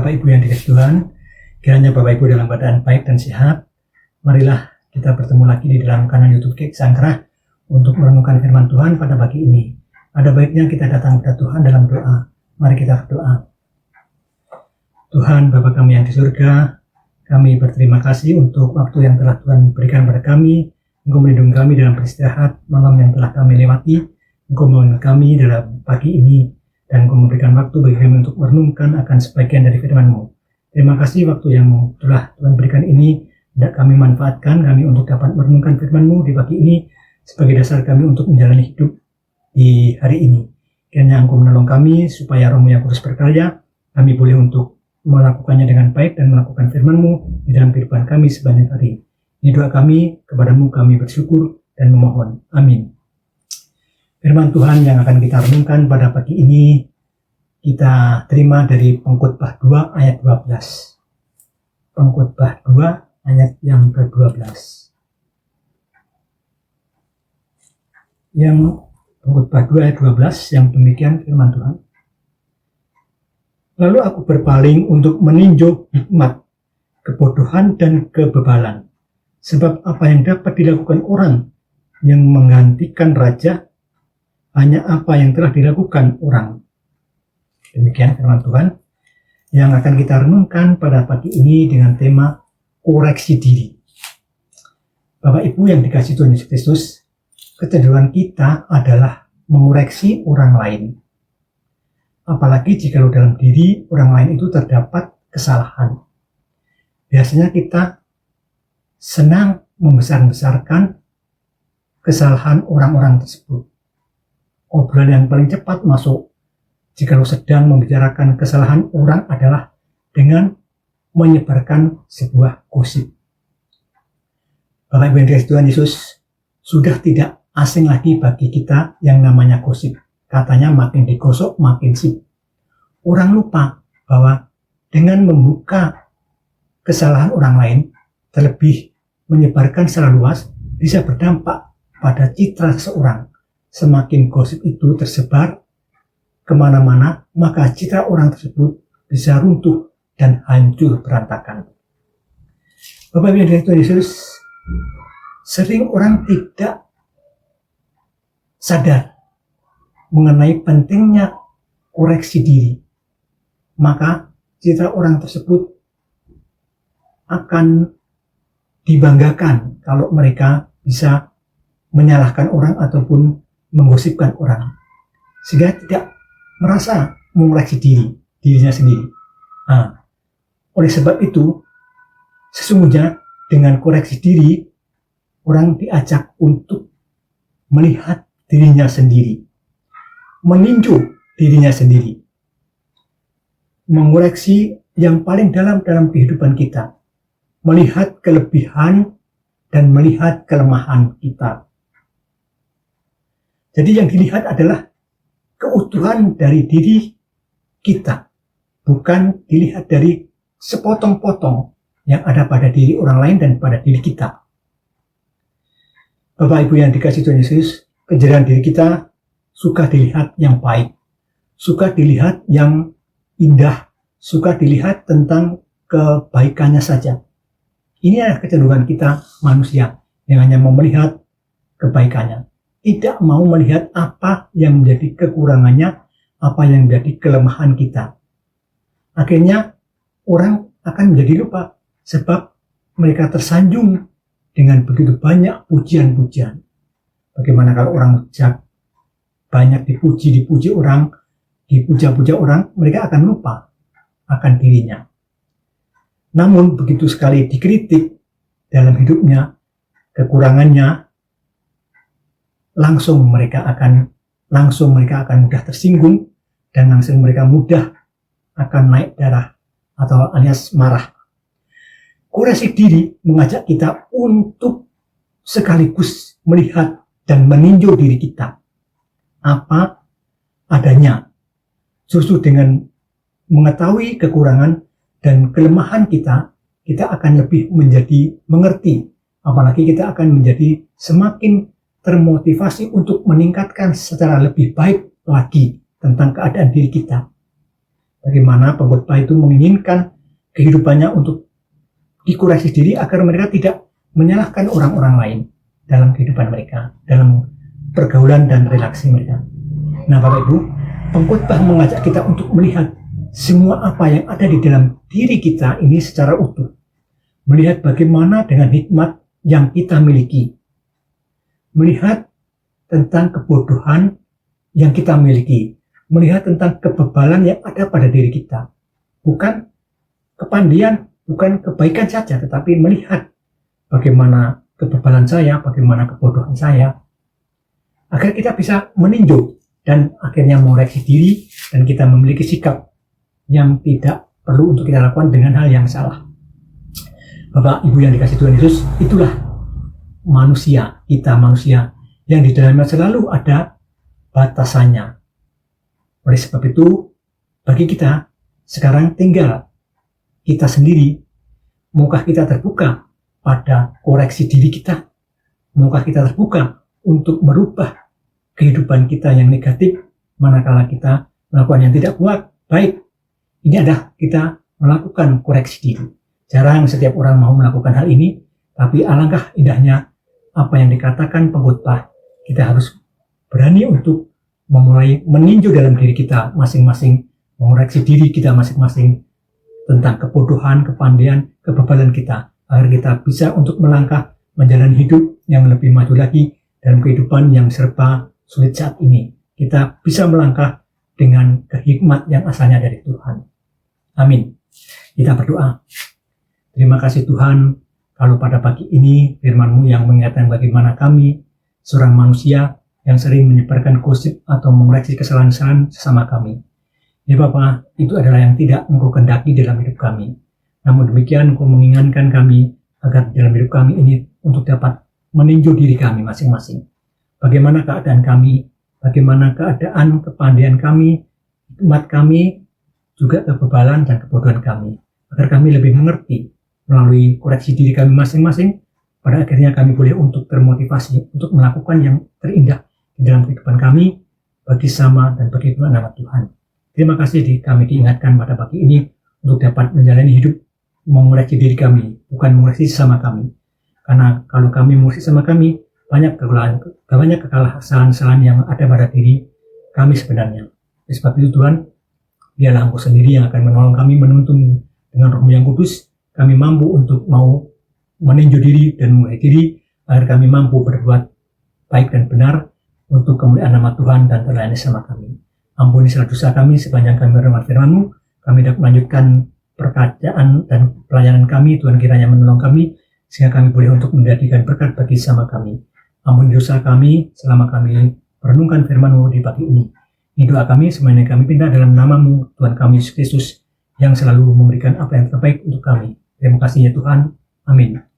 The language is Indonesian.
Bapak Ibu yang dikasihi Tuhan, kiranya Bapak Ibu dalam keadaan baik dan sehat. Marilah kita bertemu lagi di dalam kanal YouTube Kek Sangkrah untuk merenungkan firman Tuhan pada pagi ini. Ada baiknya kita datang kepada Tuhan dalam doa. Mari kita berdoa. Tuhan Bapa kami yang di surga, kami berterima kasih untuk waktu yang telah Tuhan berikan pada kami. Engkau melindungi kami dalam beristirahat malam yang telah kami lewati. Engkau menolong kami dalam pagi ini, dan Engkau memberikan waktu bagi kami untuk merenungkan akan sebagian dari firman-Mu. Terima kasih waktu yang telah Tuhan berikan ini, hendak kami manfaatkan kami untuk dapat merenungkan firman-Mu di pagi ini sebagai dasar kami untuk menjalani hidup di hari ini. Kiranya Engkau menolong kami supaya Roh-Mu yang kudus berkarya, kami boleh untuk melakukannya dengan baik dan melakukan firman-Mu di dalam kehidupan kami sebanyak hari. Ini doa kami, kepada-Mu kami bersyukur dan memohon. Amin. Firman Tuhan yang akan kita renungkan pada pagi ini kita terima dari Pengkhotbah 2 ayat 12. Pengkhotbah 2 ayat yang ke-12. Yang Pengkhotbah 2 ayat 12 yang demikian firman Tuhan. Lalu aku berpaling untuk meninjau hikmat, kebodohan dan kebebalan. Sebab apa yang dapat dilakukan orang yang menggantikan raja, hanya apa yang telah dilakukan orang. Demikian firman Tuhan yang akan kita renungkan pada pagi ini dengan tema koreksi diri. Bapak Ibu yang dikasihi Tuhan Yesus Kristus, kecenderungan kita adalah mengoreksi orang lain. Apalagi jika dalam diri orang lain itu terdapat kesalahan. Biasanya kita senang membesar-besarkan kesalahan orang-orang tersebut. Obrolan yang paling cepat masuk jika sedang membicarakan kesalahan orang adalah dengan menyebarkan sebuah gosip. Bapak Ibu yang dikasihi Tuhan Yesus, sudah tidak asing lagi bagi kita yang namanya gosip. Katanya makin digosok makin sip. Orang lupa bahwa dengan membuka kesalahan orang lain, terlebih menyebarkan secara luas, bisa berdampak pada citra seseorang. Semakin gosip itu tersebar kemana-mana, maka citra orang tersebut bisa runtuh dan hancur berantakan. Bapak Ibu yang dikasihi Tuhan Yesus, sering orang tidak sadar mengenai pentingnya koreksi diri. Maka citra orang tersebut akan dibanggakan kalau mereka bisa menyalahkan orang ataupun menggosipkan orang, sehingga tidak merasa mengoreksi dirinya sendiri. Oleh sebab itu, sesungguhnya dengan koreksi diri, orang diajak untuk melihat dirinya sendiri, meninjau dirinya sendiri, mengoreksi yang paling dalam kehidupan kita, melihat kelebihan dan melihat kelemahan kita. Jadi yang dilihat adalah keutuhan dari diri kita, bukan dilihat dari sepotong-potong yang ada pada diri orang lain dan pada diri kita. Bapak Ibu yang dikasihi Tuhan Yesus, kejadian diri kita suka dilihat yang baik, suka dilihat yang indah, suka dilihat tentang kebaikannya saja. Ini adalah kecenderungan kita manusia yang hanya mau melihat kebaikannya, tidak mau melihat apa yang menjadi kekurangannya, apa yang menjadi kelemahan kita. Akhirnya orang akan menjadi lupa sebab mereka tersanjung dengan begitu banyak pujian-pujian. Bagaimana kalau orang bijak banyak dipuji orang, dipuja-puja orang, mereka akan lupa akan dirinya. Namun begitu sekali dikritik dalam hidupnya, kekurangannya, langsung mereka akan mudah tersinggung, dan langsung mereka mudah akan naik darah atau alias marah. Koreksi diri mengajak kita untuk sekaligus melihat dan meninjau diri kita apa adanya. Justru dengan mengetahui kekurangan dan kelemahan kita, kita akan lebih menjadi mengerti, apalagi kita akan menjadi semakin termotivasi untuk meningkatkan secara lebih baik lagi tentang keadaan diri kita. bagaimana pengkhotbah itu menginginkan kehidupannya untuk dikoreksi diri agar mereka tidak menyalahkan orang-orang lain dalam kehidupan mereka, dalam pergaulan dan relasi mereka. Nah, Bapak Ibu, pengkhotbah mengajak kita untuk melihat semua apa yang ada di dalam diri kita ini secara utuh. Melihat bagaimana dengan hikmat yang kita miliki. Melihat tentang kebodohan yang kita miliki. Melihat tentang kebebalan yang ada pada diri kita. Bukan kepandian, bukan kebaikan saja, tetapi melihat bagaimana kebebalan saya, bagaimana kebodohan saya, agar kita bisa meninjau dan akhirnya mengoreksi diri dan kita memiliki sikap yang tidak perlu untuk kita lakukan dengan hal yang salah. Bapak Ibu yang dikasihi Tuhan Yesus, itulah manusia, kita manusia yang di dalamnya selalu ada batasannya. Oleh sebab itu, bagi kita sekarang tinggal kita sendiri, maukah kita terbuka pada koreksi diri kita? Maukah kita terbuka untuk merubah kehidupan kita yang negatif manakala kita melakukan yang tidak baik? Ini adalah kita melakukan koreksi diri. Jarang setiap orang mau melakukan hal ini, tapi alangkah indahnya apa yang dikatakan pengkhotbah. Kita harus berani untuk memulai meninjau dalam diri kita masing-masing, mengoreksi diri kita masing-masing tentang kebodohan, kepandian, kebebalan kita, agar kita bisa untuk melangkah menjalani hidup yang lebih maju lagi dalam kehidupan yang serba sulit saat ini. Kita bisa melangkah dengan kehikmat yang asalnya dari Tuhan. Amin. Kita berdoa. Terima kasih Tuhan, kalau pada pagi ini firman-Mu yang mengingatkan bagaimana kami, seorang manusia yang sering menyebarkan gosip atau mengoreksi kesalahan-kesalahan sesama kami. Ya Bapa, itu adalah yang tidak Engkau kehendaki dalam hidup kami. Namun demikian Engkau mengingatkan kami agar dalam hidup kami ini untuk dapat meninjau diri kami masing-masing. Bagaimana keadaan kami, bagaimana keadaan kepandian kami, hikmat kami, juga kebebalan dan kebodohan kami. Agar kami lebih mengerti melalui koreksi diri kami masing-masing, pada akhirnya kami boleh untuk termotivasi untuk melakukan yang terindah di dalam kehidupan kami bagi sama dan bagi nama Tuhan. Terima kasih kami diingatkan pada pagi ini untuk dapat menjalani hidup mengoreksi diri kami, bukan mengoreksi sesama kami. Karena kalau kami mengoreksi sama kami, banyak kesalahan-kesalahan yang ada pada diri kami sebenarnya. Oleh sebab itu Tuhan, biarlah Engkau sendiri yang akan menolong kami, menuntun dengan Roh-Mu yang kudus, kami mampu untuk mau meninjau diri dan mengoreksi diri, agar kami mampu berbuat baik dan benar untuk kemuliaan nama Tuhan dan terlayani sama kami. Ampuni segala dosa kami sepanjang kami mendengar firman-Mu. Kami dapat melanjutkan pekerjaan dan pelayanan kami. Tuhan kiranya menolong kami sehingga kami boleh untuk menjadikan berkat bagi sama kami. Ampuni dosa kami selama kami merenungkan firman-Mu di pagi ini. Ini doa kami semuanya kami pindah dalam nama-Mu Tuhan kami Yesus Kristus yang selalu memberikan apa yang terbaik untuk kami. Terima kasih ya Tuhan. Amin.